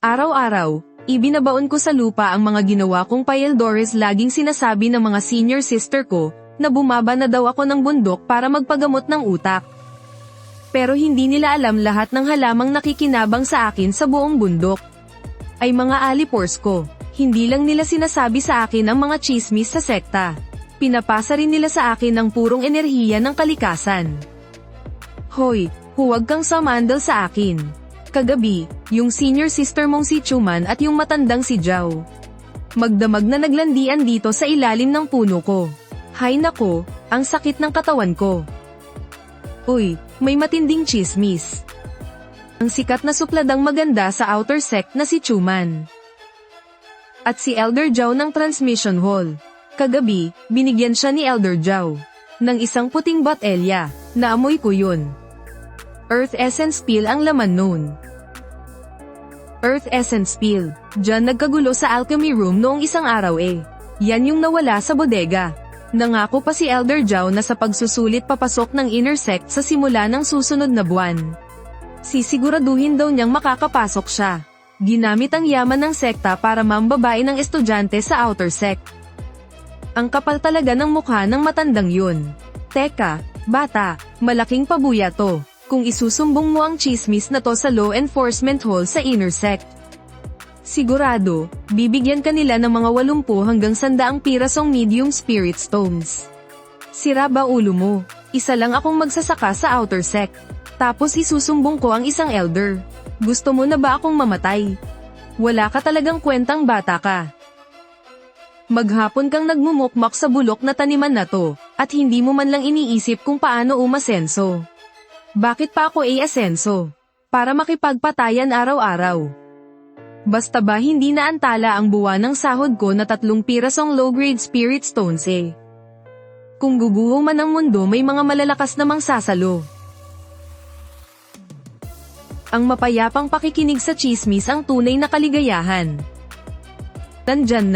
Araw-araw, ibinabaon ko sa lupa ang mga ginawa kong payeldores. Laging sinasabi ng mga senior sister ko, na bumaba na daw ako ng bundok para magpagamot ng utak. Pero hindi nila alam lahat ng halamang nakikinabang sa akin sa buong bundok ay mga alipores ko. Hindi lang nila sinasabi sa akin ang mga chismis sa sekta. Pinapasa rin nila sa akin ang purong enerhiya ng kalikasan. Hoy, huwag kang sumandal sa akin. Kagabi, yung senior sister mong si Chuman at yung matandang si Zhao magdamag na naglandian dito sa ilalim ng puno ko. Hay nako, ang sakit ng katawan ko. Uy, may matinding chismis. Ang sikat na supladang maganda sa outer sect na si Chuman at si Elder Zhao ng Transmission Hall. Kagabi, binigyan siya ni Elder Zhao ng isang puting botelya. Naamoy ko yun. Earth Essence Pill ang laman nun. Earth Essence Pill. Diyan nagkagulo sa alchemy room noong isang araw eh. Yan yung nawala sa bodega. Nangako pa si Elder Zhao na sa pagsusulit papasok ng inner sect sa simula ng susunod na buwan. Sisiguraduhin daw niyang makakapasok siya. Ginamit ang yaman ng sekta para mambabae ng estudyante sa outer sect. Ang kapal talaga ng mukha ng matandang yun. Teka, bata, malaking pabuya to. Kung isusumbong mo ang chismis na to sa law enforcement hall sa inner sect, sigurado, bibigyan ka nila ng mga 80 hanggang 100 pirasong medium spirit stones. Sira ba ulo mo? Isa lang akong magsasaka sa outer sect. Tapos isusumbong ko ang isang elder. Gusto mo na ba akong mamatay? Wala ka talagang kwentang, bata ka. Maghapon kang nagmumukmak sa bulok na taniman na to, at hindi mo man lang iniisip kung paano umasenso. Bakit pa ako asenso? Para makipagpatayan araw-araw. Basta ba hindi naantala ang buwan ng sahod ko na 3 pirasong low-grade spirit stones eh. Kung guguho man ang mundo, may mga malalakas namang sasalo. Ang mapayapang pakikinig sa chismis ang tunay na kaligayahan. Nandyan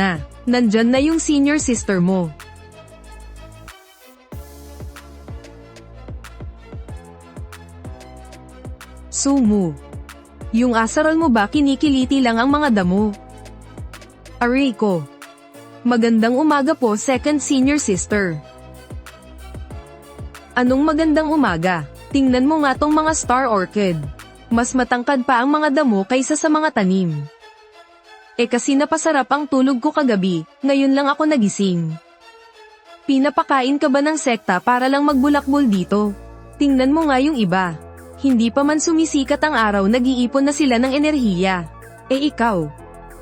na yung senior sister mo. Sumu. Yung asaral mo ba kinikiliti lang ang mga damo? Aray ko. Magandang umaga po, second senior sister. Anong magandang umaga? Tingnan mo nga tong mga star orchid. Mas matangkad pa ang mga damo kaysa sa mga tanim. Kasi napasarap ang tulog ko kagabi, ngayon lang ako nagising. Pinapakain ka ba ng sekta para lang magbulakbol dito? Tingnan mo nga yung iba. Hindi pa man sumisikat ang araw, nag-iipon na sila ng enerhiya. Ikaw?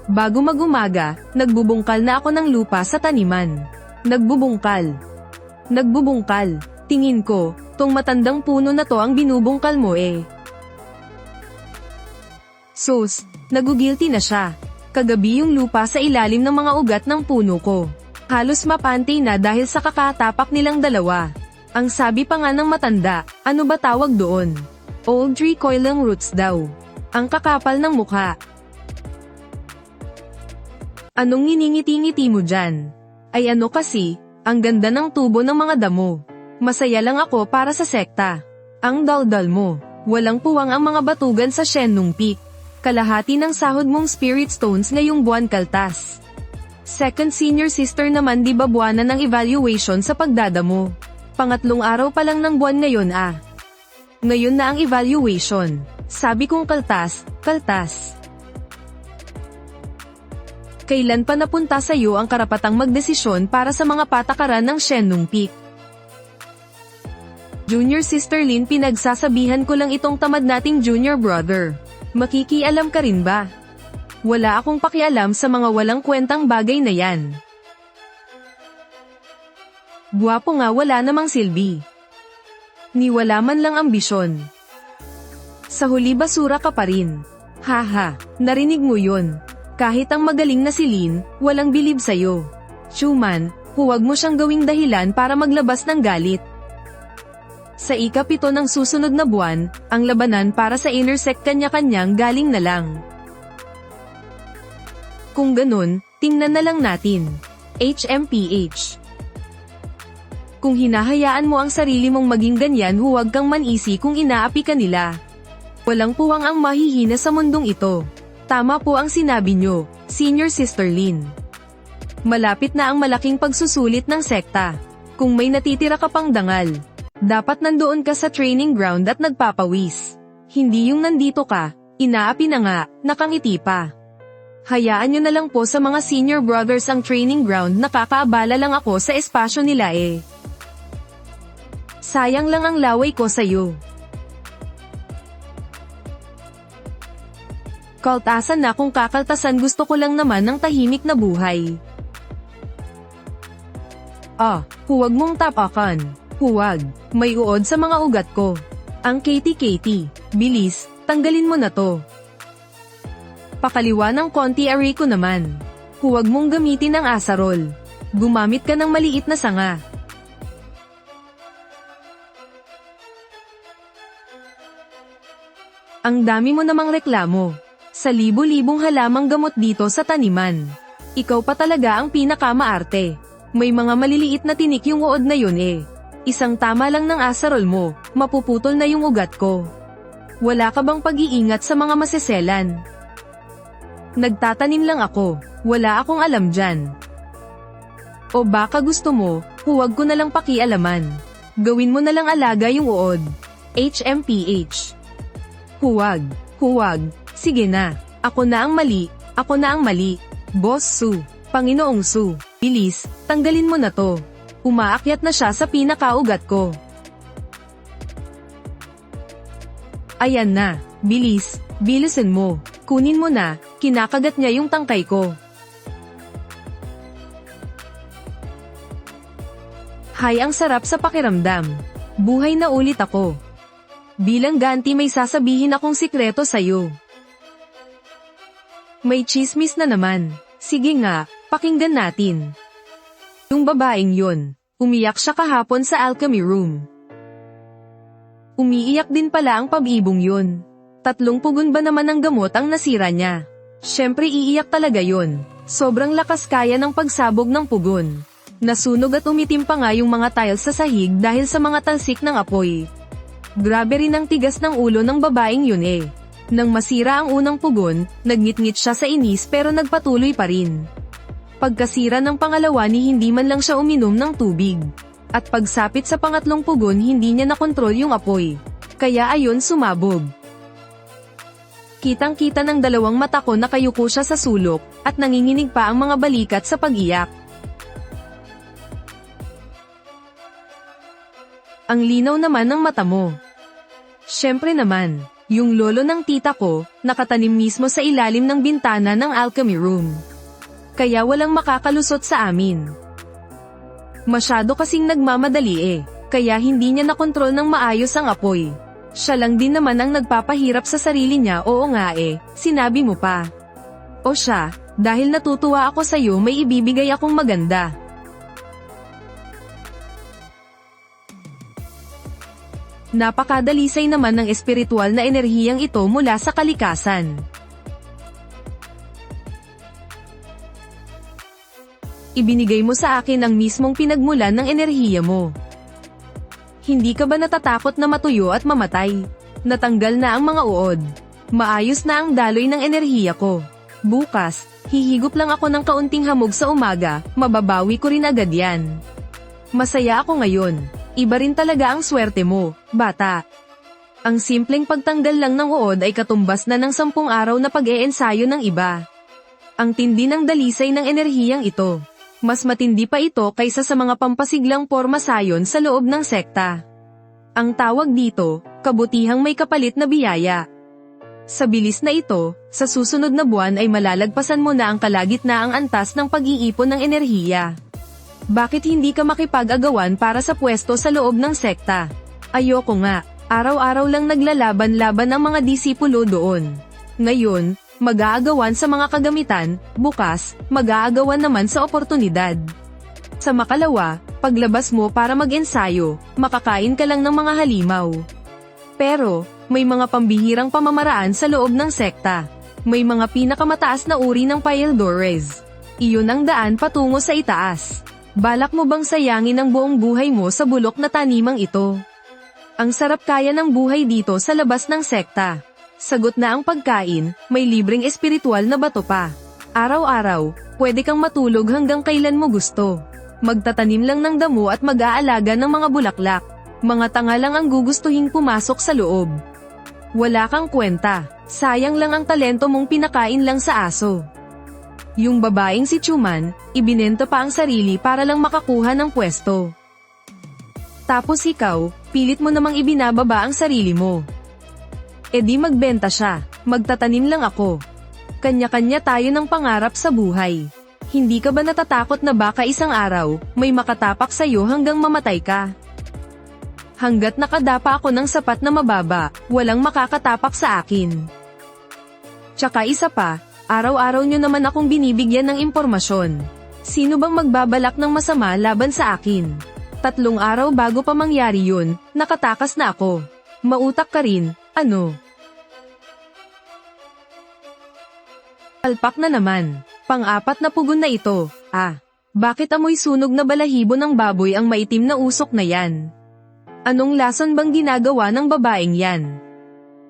Bago mag-umaga, nagbubungkal na ako ng lupa sa taniman. Nagbubungkal. Tingin ko, tong matandang puno na to ang binubungkal mo eh. Sus, nagugilty na siya. Kagabi yung lupa sa ilalim ng mga ugat ng puno ko. Halos mapantay na dahil sa kakatapak nilang dalawa. Ang sabi pa nga ng matanda, ano ba tawag doon? Old tree coiling roots daw. Ang kakapal ng mukha. Anong nginingiti-ngiti mo dyan? Ay ano kasi, ang ganda ng tubo ng mga damo. Masaya lang ako para sa sekta. Ang daldal mo. Walang puwang ang mga batugan sa Shenlong Peak. Kalahati ng sahod mong spirit stones ngayong buwan, kaltas. Second senior sister naman, di ba buwanan ng evaluation sa pagdadamo? Pangatlong araw pa lang ng buwan ngayon ah. Ngayon na ang evaluation. Sabi kong kaltas. Kailan pa napunta sa iyo ang karapatang magdesisyon para sa mga patakaran ng Shenlong Peak? Junior Sister Lin, pinagsasabihan ko lang itong tamad nating junior brother. Makikialam ka rin ba? Wala akong pakialam sa mga walang kwentang bagay na yan. Guwapo nga, wala namang silbi. Ni wala man lang ambisyon. Sa huli basura ka pa rin. Haha, narinig mo yun. Kahit ang magaling na si Lin, walang bilib sa'yo. Chuman, huwag mo siyang gawing dahilan para maglabas ng galit. Sa ika-7 ng susunod na buwan, ang labanan para sa inner sect kanya-kanyang galing na lang. Kung ganun, tingnan na lang natin. HMPH. Kung hinahayaan mo ang sarili mong maging ganyan, huwag kang manisi kung inaapi ka nila. Walang puwang ang mahihina sa mundong ito. Tama po ang sinabi nyo, Senior Sister Lin. Malapit na ang malaking pagsusulit ng sekta. Kung may natitira ka pang dangal, dapat nandoon ka sa training ground at nagpapawis. Hindi yung nandito ka, inaapi na nga, nakangiti pa. Hayaan nyo na lang po sa mga senior brothers ang training ground, nakakaabala lang ako sa espasyo nila eh. Sayang lang ang laway ko sa'yo. Kaltasan na kung kakaltasan, gusto ko lang naman ng tahimik na buhay. Huwag mong tapakan. Huwag, may uod sa mga ugat ko. Ang Katie, bilis, tanggalin mo na to. Pakaliwa ng konti, aray ko naman. Huwag mong gamitin ang asarol. Gumamit ka ng maliit na sanga. Ang dami mo namang reklamo. Sa libo-libong halamang gamot dito sa taniman. Ikaw pa talaga ang pinakamaarte. May mga maliliit na tinik yung uod na yun eh. Isang tama lang ng asarol mo, mapuputol na yung ugat ko. Wala ka bang pag-iingat sa mga maseselan? Nagtatanim lang ako, wala akong alam dyan. O baka gusto mo, huwag ko na lang pakialaman. Gawin mo na lang alaga yung uod. HMPH. Huwag. Sige na, ako na ang mali. Boss Su, Panginoong Su, bilis, tanggalin mo na to. Umaakyat na siya sa pinakaugat ko. Ayan na, bilisin mo, kunin mo na, kinakagat niya yung tangkay ko. Hay, ang sarap sa pakiramdam. Buhay na ulit ako. Bilang ganti may sasabihin akong sikreto sa'yo. May chismis na naman. Sige nga, pakinggan natin. Yung babaeng yun, umiyak siya kahapon sa alchemy room. Umiiyak din pala ang pab-ibong yun. 3 pugon ba naman ng gamot ang nasira niya? Syempre iiyak talaga yun. Sobrang lakas kaya ng pagsabog ng pugon. Nasunog at umitim pa nga yung mga tiles sa sahig dahil sa mga talsik ng apoy. Grabe rin ang tigas ng ulo ng babaeng yun eh. Nang masira ang unang pugon, nagngit-ngit siya sa inis pero nagpatuloy pa rin. Pagkasira ng pangalawa ni hindi man lang siya uminom ng tubig. At pagsapit sa pangatlong pugon hindi niya nakontrol yung apoy. Kaya ayon sumabog. Kitang-kita ng 2 mata ko na kayuko siya sa sulok, at nanginginig pa ang mga balikat sa pag-iyak. Ang linaw naman ng mata mo. Syempre naman, yung lolo ng tita ko, nakatanim mismo sa ilalim ng bintana ng alchemy room. Kaya walang makakalusot sa amin. Masyado kasing nagmamadali eh, kaya hindi niya nakontrol ng maayos ang apoy. Siya lang din naman ang nagpapahirap sa sarili niya. Oo nga eh, sinabi mo pa. O siya, dahil natutuwa ako sa'yo may ibibigay akong maganda. Napakadalisay naman ng espiritual na enerhiyang ito mula sa kalikasan. Ibinigay mo sa akin ang mismong pinagmulan ng enerhiya mo. Hindi ka ba natatakot na matuyo at mamatay? Natanggal na ang mga uod. Maayos na ang daloy ng enerhiya ko. Bukas, hihigop lang ako ng kaunting hamog sa umaga, mababawi ko rin agad yan. Masaya ako ngayon. Iba rin talaga ang swerte mo, bata. Ang simpleng pagtanggal lang ng uod ay katumbas na ng 10 araw na pag-eensayo ng iba. Ang tindi ng dalisay ng enerhiyang ito. Mas matindi pa ito kaysa sa mga pampasiglang porma sayon sa loob ng sekta. Ang tawag dito, kabutihang may kapalit na biyaya. Sa bilis na ito, sa susunod na buwan ay malalagpasan mo na ang kalagitnaang antas ng pag-iipon ng enerhiya. Bakit hindi ka makipag-agawan para sa pwesto sa loob ng sekta? Ayoko nga, araw-araw lang naglalaban-laban ang mga disipulo doon. Ngayon, mag-aagawan sa mga kagamitan, bukas, mag-aagawan naman sa oportunidad. Sa makalawa, paglabas mo para mag-ensayo, makakain ka lang ng mga halimaw. Pero, may mga pambihirang pamamaraan sa loob ng sekta. May mga pinakamataas na uri ng Paildores. Iyon ang daan patungo sa itaas. Balak mo bang sayangin ang buong buhay mo sa bulok na tanimang ito? Ang sarap kaya ng buhay dito sa labas ng sekta. Sagot na ang pagkain, may libreng espiritual na bato pa. Araw-araw, pwede kang matulog hanggang kailan mo gusto. Magtatanim lang ng damo at mag-aalaga ng mga bulaklak. Mga tanga lang ang gugustuhin pumasok sa loob. Wala kang kwenta, sayang lang ang talento mong pinakain lang sa aso. Yung babaeng si Chuman, ibinenta pa ang sarili para lang makakuha ng pwesto. Tapos ikaw, pilit mo namang ibinababa ang sarili mo. E di magbenta siya, magtatanim lang ako. Kanya-kanya tayo ng pangarap sa buhay. Hindi ka ba natatakot na baka isang araw, may makatapak sa'yo hanggang mamatay ka? Hanggat nakadapa ako ng sapat na mababa, walang makakatapak sa akin. Tsaka isa pa, araw-araw nyo naman akong binibigyan ng impormasyon. Sino bang magbabalak ng masama laban sa akin? 3 araw bago pa mangyari yun, nakatakas na ako. Mautak ka rin, ano? Palpak na naman. Pang-4 na pugon na ito. Bakit amoy sunog na balahibo ng baboy ang maitim na usok na yan? Anong lason bang ginagawa ng babaeng yan?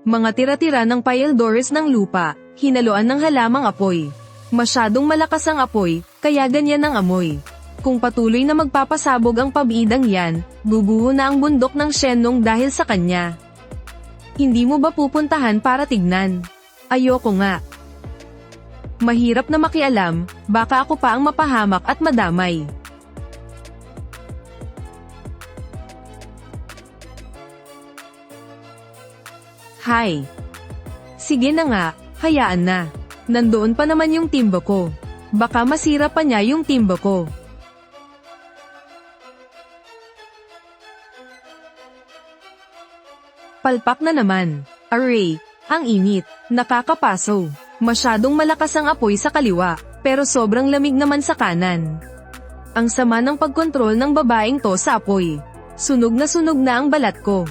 Mga tira-tira ng pile doors ng lupa, hinaluan ng halamang apoy. Masyadong malakas ang apoy, kaya ganyan ang amoy. Kung patuloy na magpapasabog ang pabidang yan, bubuho na ang bundok ng Shenlong dahil sa kanya. Hindi mo ba pupuntahan para tignan? Ayoko nga. Mahirap na makialam, baka ako pa ang mapahamak at madamay. Hi. Sige na nga, hayaan na. Nandoon pa naman yung timbo ko. Baka masira pa niya yung timbo ko. Palpak na naman. Aray, ang init, nakakapaso. Masyadong malakas ang apoy sa kaliwa, pero sobrang lamig naman sa kanan. Ang sama ng pagkontrol ng babaeng to sa apoy. Sunog na ang balat ko.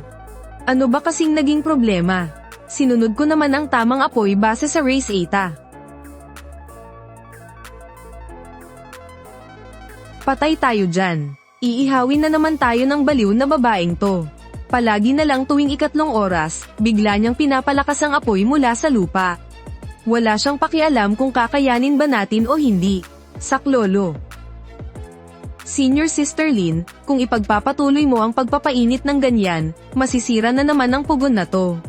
Ano ba kasing naging problema? Sinunod ko naman ang tamang apoy base sa Race 8. Patay tayo dyan. Iihawin na naman tayo ng baliw na babaeng to. Palagi na lang tuwing 3 oras, bigla niyang pinapalakas ang apoy mula sa lupa. Wala siyang pakialam kung kakayanin ba natin o hindi. Saklolo. Senior Sister Lin, kung ipagpapatuloy mo ang pagpapainit ng ganyan, masisira na naman ang pugon na to.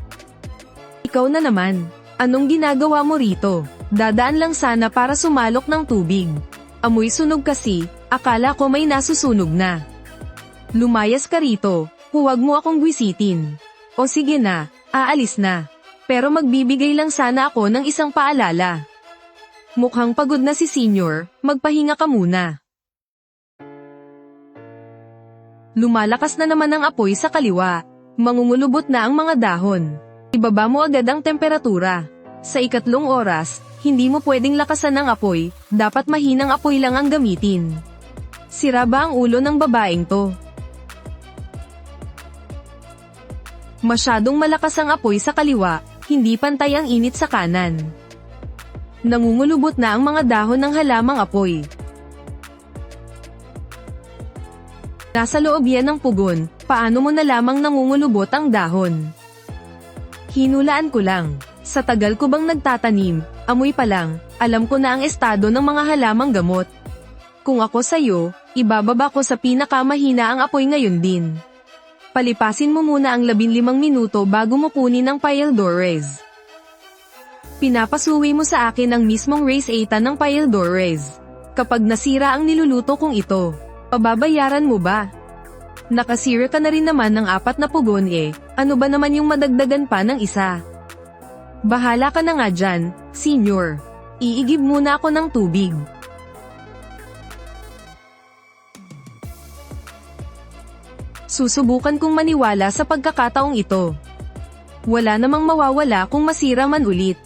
Ikaw na naman. Anong ginagawa mo rito? Dadaan lang sana para sumalok ng tubig. Amoy sunog kasi, akala ko may nasusunog na. Lumayas ka rito, huwag mo akong gwisitin. O sige na, aalis na. Pero magbibigay lang sana ako ng isang paalala. Mukhang pagod na si Senior, magpahinga ka muna. Lumalakas na naman ang apoy sa kaliwa. Mangungulubot na ang mga dahon. Ibaba mo agad ang temperatura. Sa 3 oras, hindi mo pwedeng lakasan ng apoy, dapat mahinang apoy lang ang gamitin. Sira ba ang ulo ng babaeng to? Masyadong malakas ang apoy sa kaliwa, hindi pantay ang init sa kanan. Nangungulubot na ang mga dahon ng halamang apoy. Nasa loob yan ng pugon, paano mo na lamang nangungulubot ang dahon? Hinulaan ko lang. Sa tagal ko bang nagtatanim, amoy pa lang, alam ko na ang estado ng mga halamang gamot. Kung ako sa'yo, ibababa ko sa pinakamahina ang apoy ngayon din. Palipasin mo muna ang 15 minuto bago mo kunin ang pile doors. Pinapasuwi mo sa akin ang mismong Race 8 ng pile doors. Kapag nasira ang niluluto kong ito, pababayaran mo ba? Nakasira ka na rin naman ng 4 na pugon ano ba naman yung madagdagan pa ng isa? Bahala ka na nga dyan, Senior. Iigib muna ako ng tubig. Susubukan kong maniwala sa pagkakataong ito. Wala namang mawawala kung masira man ulit.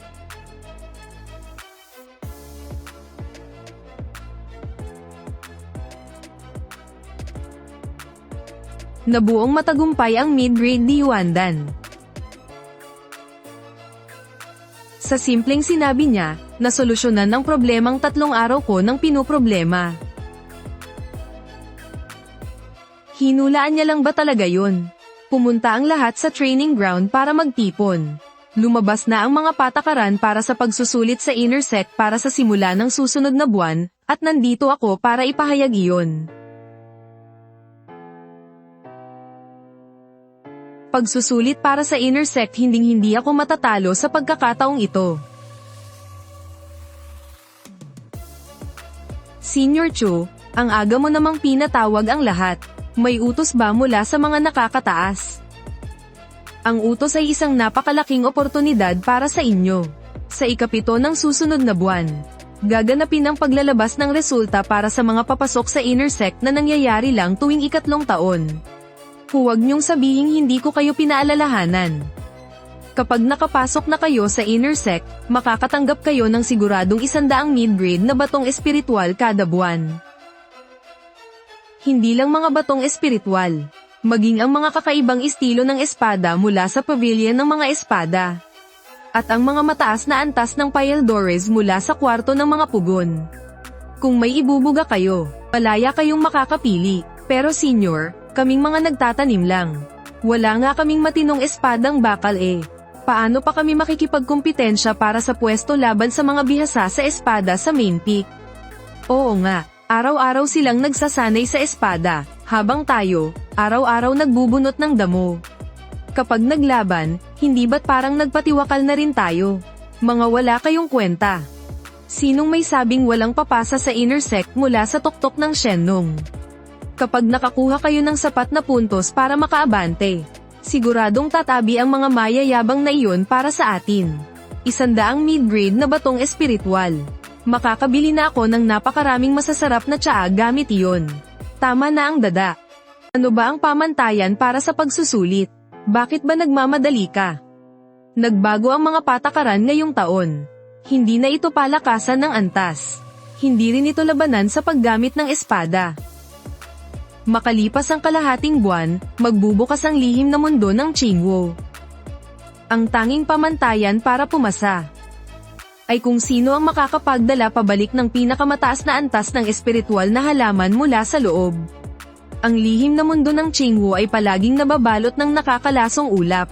Nabuong matagumpay ang mid-grade ni Yuandan. Sa simpleng sinabi niya, nasolusyonan ng problemang 3 araw ko ng pinoproblema. Hinulaan niya lang ba talaga yun? Pumunta ang lahat sa training ground para magtipon. Lumabas na ang mga patakaran para sa pagsusulit sa inner sect para sa simula ng susunod na buwan, at nandito ako para ipahayag iyon. Pagsusulit para sa inner sect, hinding-hindi ako matatalo sa pagkakataong ito. Senior Chu, ang aga mo namang pinatawag ang lahat. May utos ba mula sa mga nakakataas? Ang utos ay isang napakalaking oportunidad para sa inyo. Sa ikapito ng susunod na buwan, gaganapin ang paglalabas ng resulta para sa mga papasok sa inner sect na nangyayari lang tuwing ikatlong taon. Huwag niyong sabihing hindi ko kayo pinaalalahanan. Kapag nakapasok na kayo sa inner sect, makakatanggap kayo ng siguradong 100 mid-grade na batong espiritual kada buwan. Hindi lang mga batong espiritual, maging ang mga kakaibang estilo ng espada mula sa pavilion ng mga espada. At ang mga mataas na antas ng Paeldores mula sa kwarto ng mga pugon. Kung may ibubuga kayo, malaya kayong makakapili, pero senior, kaming mga nagtatanim lang. Wala nga kaming matinong espadang bakal eh. Paano pa kami makikipagkumpetensya para sa pwesto laban sa mga bihasa sa espada sa main peak? Oo nga, araw-araw silang nagsasanay sa espada, habang tayo, araw-araw nagbubunot ng damo. Kapag naglaban, hindi ba't parang nagpatiwakal na rin tayo? Mga wala kayong kwenta. Sinong may sabing walang papasa sa inner sect mula sa tuktok ng Shenlong? Kapag nakakuha kayo ng sapat na puntos para makaabante, siguradong tatabi ang mga mayayabang na iyon para sa atin. 100 mid-grade na batong espiritual. Makakabili na ako ng napakaraming masasarap na tsaa gamit iyon. Tama na ang dada. Ano ba ang pamantayan para sa pagsusulit? Bakit ba nagmamadali ka? Nagbago ang mga patakaran ngayong taon. Hindi na ito palakasan ng antas. Hindi rin ito labanan sa paggamit ng espada. Makalipas ang kalahating buwan, magbubukas ang lihim na mundo ng Qingwo. Ang tanging pamantayan para pumasa ay kung sino ang makakapagdala pabalik ng pinakamataas na antas ng espiritual na halaman mula sa loob. Ang lihim na mundo ng Qingwo ay palaging nababalot ng nakakalasong ulap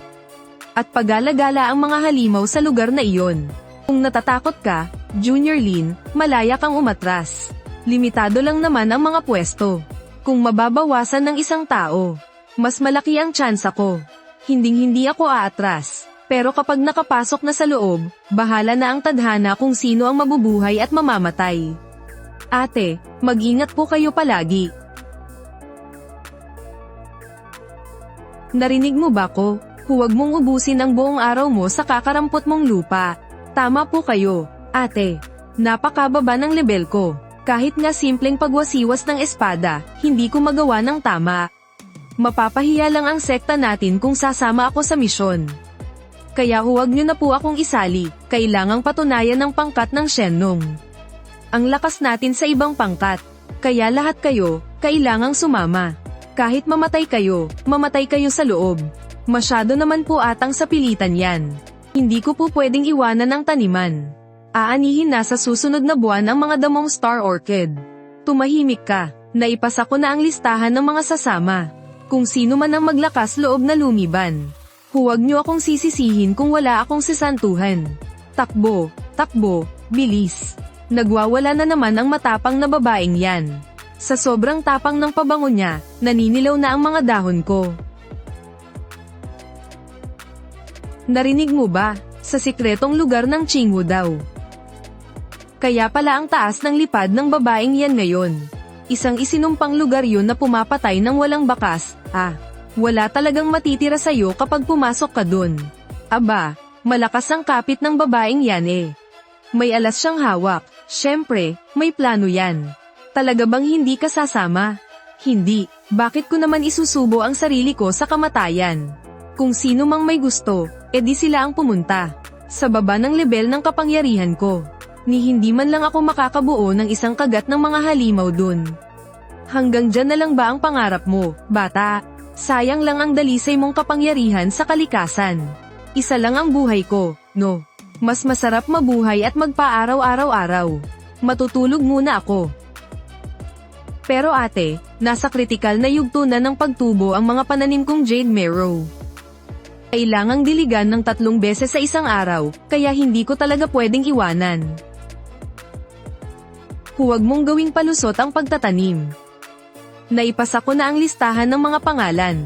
at pag-alagala ang mga halimaw sa lugar na iyon. Kung natatakot ka, Junior Lin, malaya kang umatras. Limitado lang naman ang mga pwesto. Kung mababawasan ng isang tao, mas malaki ang tsansa ko. Hinding-hindi ako aatras. Pero kapag nakapasok na sa loob, bahala na ang tadhana kung sino ang mabubuhay at mamamatay. Ate, mag-ingat po kayo palagi. Narinig mo ba ko? Huwag mong ubusin ang buong araw mo sa kakarampot mong lupa. Tama po kayo, ate. Napakababa ng level ko. Kahit nga simpleng pagwasiwas ng espada, hindi ko magawa ng tama. Mapapahiya lang ang sekta natin kung sasama ako sa misyon. Kaya huwag niyo na po akong isali, kailangang patunayan ng pangkat ng Shenlong. Ang lakas natin sa ibang pangkat, kaya lahat kayo, kailangang sumama. Kahit mamatay kayo sa loob. Masyado naman po atang sa pilitan yan. Hindi ko po pwedeng iwanan ang taniman. Aanihin na sa susunod na buwan ang mga damong Star Orchid. Tumahimik ka, naipasa ko na ang listahan ng mga sasama. Kung sino man ang maglakas loob na lumiban. Huwag niyo akong sisisihin kung wala akong sisantuhan. Takbo, takbo, bilis. Nagwawala na naman ang matapang na babaeng yan. Sa sobrang tapang ng pabango niya, naninilaw na ang mga dahon ko. Narinig mo ba? Sa sikretong lugar ng Qingwo daw. Kaya pala ang taas ng lipad ng babaeng yan ngayon. Isang isinumpang lugar yun na pumapatay ng walang bakas. Wala talagang matitira sa'yo kapag pumasok ka dun. Aba, malakas ang kapit ng babaeng yan eh. May alas siyang hawak. Syempre, may plano yan. Talaga bang hindi ka sasama? Hindi. Bakit ko naman isusubo ang sarili ko sa kamatayan? Kung sino mang may gusto, edi sila ang pumunta. Sa baba ng level ng kapangyarihan ko. Ni hindi man lang ako makakabuo ng isang kagat ng mga halimaw dun. Hanggang dyan na lang ba ang pangarap mo, bata? Sayang lang ang dalisay mong kapangyarihan sa kalikasan. Isa lang ang buhay ko, no? Mas masarap mabuhay at magpa-araw-araw-araw. Matutulog muna ako. Pero ate, nasa kritikal na yugto na ng pagtubo ang mga pananim kong Jade Marrow. Kailangang diligan ng 3 beses sa isang araw, kaya hindi ko talaga pwedeng iwanan. Huwag mong gawing palusot ang pagtatanim. Naipasa ko na ang listahan ng mga pangalan.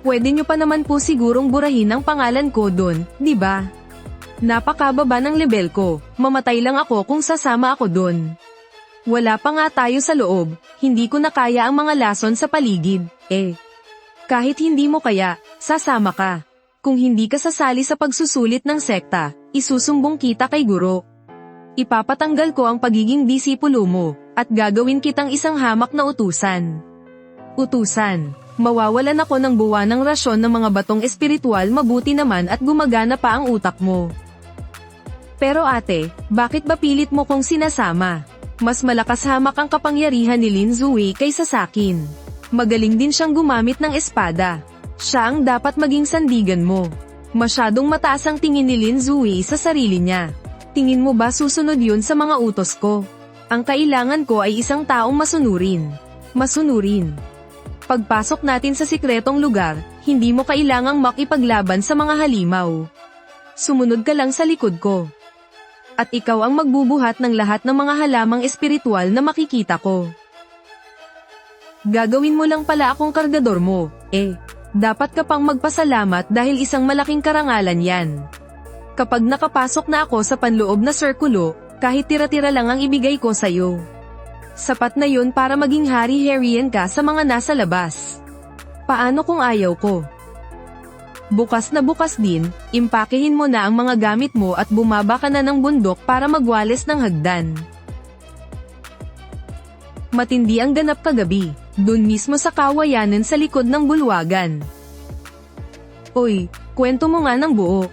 Pwede nyo pa naman po sigurong burahin ang pangalan ko dun, di ba? Napakababa ng level ko, mamatay lang ako kung sasama ako dun. Wala pa nga tayo sa loob, hindi ko na kaya ang mga lason sa paligid, Kahit hindi mo kaya, sasama ka. Kung hindi ka sasali sa pagsusulit ng sekta, isusumbong kita kay guro. Ipapatanggal ko ang pagiging disipulo mo, at gagawin kitang isang hamak na utusan. Utusan. Mawawalan ako ng buwanang rasyon ng mga batong espiritual, mabuti naman at gumagana pa ang utak mo. Pero ate, bakit ba pilit mo kong sinasama? Mas malakas hamak ang kapangyarihan ni Lin Zui kaysa sakin. Magaling din siyang gumamit ng espada. Siya ang dapat maging sandigan mo. Masyadong mataas ang tingin ni Lin Zui sa sarili niya. Tingin mo ba susunod yun sa mga utos ko? Ang kailangan ko ay isang taong masunurin. Masunurin. Pagpasok natin sa sikretong lugar, hindi mo kailangang makipaglaban sa mga halimaw. Sumunod ka lang sa likod ko. At ikaw ang magbubuhat ng lahat ng mga halamang espiritual na makikita ko. Gagawin mo lang pala akong kargador mo, Dapat ka pang magpasalamat dahil isang malaking karangalan yan. Kapag nakapasok na ako sa panloob na sirkulo, kahit tira-tira lang ang ibigay ko sa'yo. Sapat na yun para maging hari-harian ka sa mga nasa labas. Paano kung ayaw ko? Bukas na bukas din, impakehin mo na ang mga gamit mo at bumaba ka na ng bundok para magwales ng hagdan. Matindi ang ganap kagabi, dun mismo sa kawayanan sa likod ng bulwagan. Oy, kwento mo nga ng buo.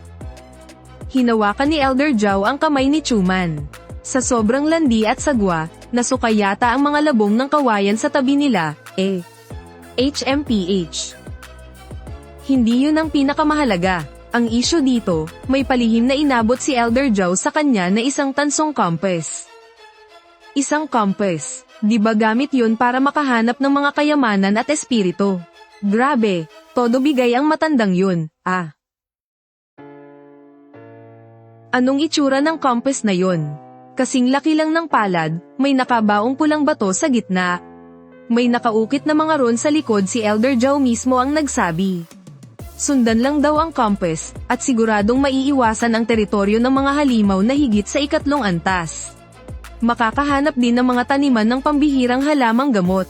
Hinawakan ni Elder Zhao ang kamay ni Chuman. Sa sobrang landi at sagwa, nasuka yata ang mga labong ng kawayan sa tabi nila, HMPH. Hindi yun ang pinakamahalaga. Ang issue dito, may palihim na inabot si Elder Zhao sa kanya na isang tansong compass. Isang compass, di ba gamit yun para makahanap ng mga kayamanan at espiritu? Grabe, todo bigay ang matandang yun, Anong itsura ng compass na yun? Kasing laki lang ng palad, may nakabaong pulang bato sa gitna. May nakaukit na mga ron sa likod, si Elder Zhao mismo ang nagsabi. Sundan lang daw ang compass, at siguradong maiiwasan ang teritoryo ng mga halimaw na higit sa 3 antas. Makakahanap din ng mga taniman ng pambihirang halamang gamot.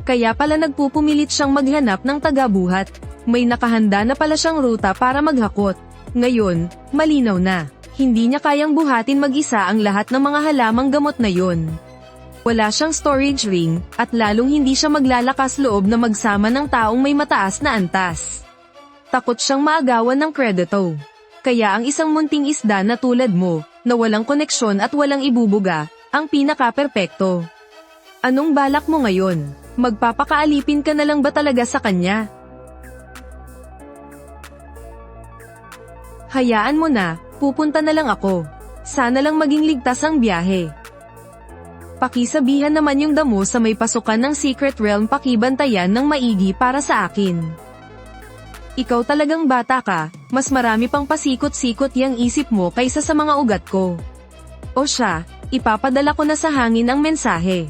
Kaya pala nagpupumilit siyang maghanap ng tagabuhat. May nakahanda na pala siyang ruta para maghakot. Ngayon, malinaw na, hindi niya kayang buhatin mag-isa ang lahat ng mga halamang gamot na yon. Wala siyang storage ring, at lalong hindi siya maglalakas loob na magsama ng taong may mataas na antas. Takot siyang maagawan ng kredito. Kaya ang isang munting isda na tulad mo, na walang koneksyon at walang ibubuga, ang pinaka-perpekto. Anong balak mo ngayon? Magpapakaalipin ka na lang ba talaga sa kanya? Hayaan mo na, pupunta na lang ako. Sana lang maging ligtas ang biyahe. Pakisabihan naman yung damo sa may pasukan ng Secret Realm, pakibantayan ng maigi para sa akin. Ikaw talagang bata ka, mas marami pang pasikot-sikot yang isip mo kaysa sa mga ugat ko. O siya, ipapadala ko na sa hangin ang mensahe.